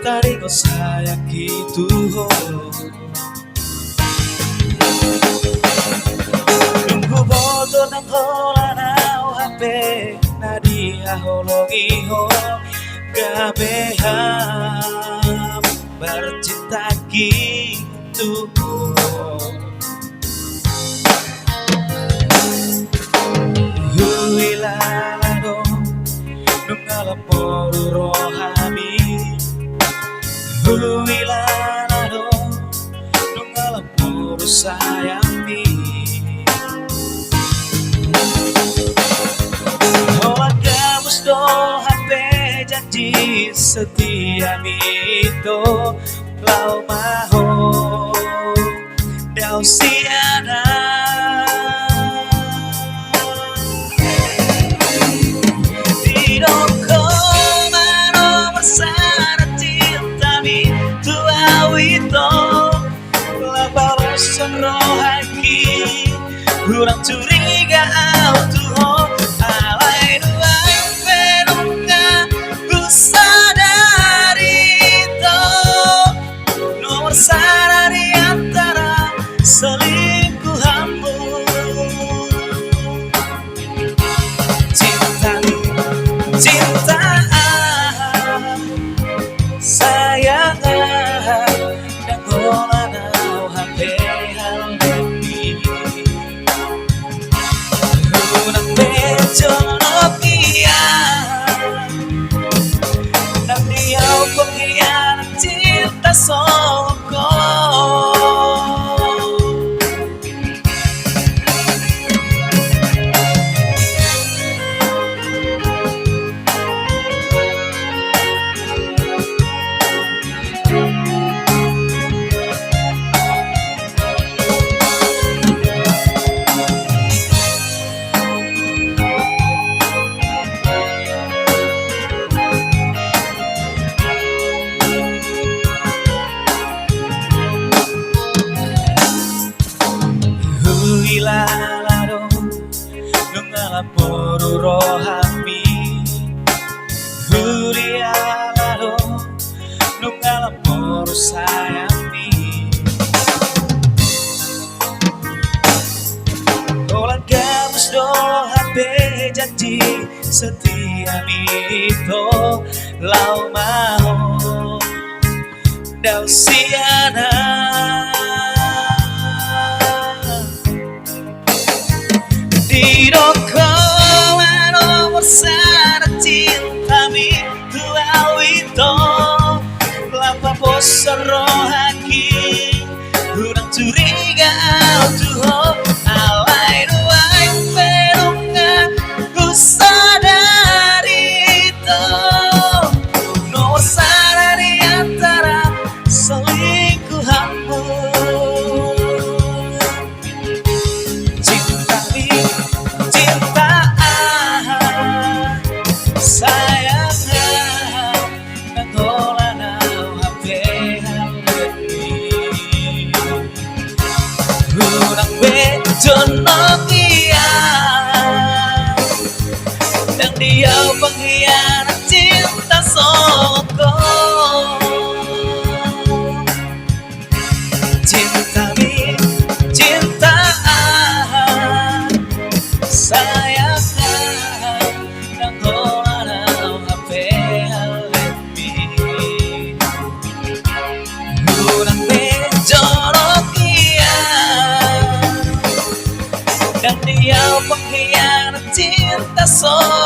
tadi kau sayang gitu. Nunggu bodoh nang holanau HP nadia hologi ho gabeham bercinta gitu. Huilalado nungalaporu rohami. Huilalado nungalaporu sayangmi. Olagamus do HP janji setia mito lau maho dau siana. Kurang curiga auto alai dua penuka ku sadari itu nomor sana di antara selingkuhanmu. Cinta sayang dan golanau HP Penghianat Cinta.Saut. Huilalado nungalaporu rohami. Huilalado nungalaporu sayangmi. Kolan kamus do HP janji setia mito lau maho dau siana. Sana cinta mi tua wito lapa bosan rohaki kurang curiga auto alai dua perunga ku sadari itu nomor sana di antara selingkuhanmu. Dan dia penghianat Cinta.Saut. Cinta sayang dan holanau HP halemi kurang bejorokia. Dan dia penghianat Cinta.Saut.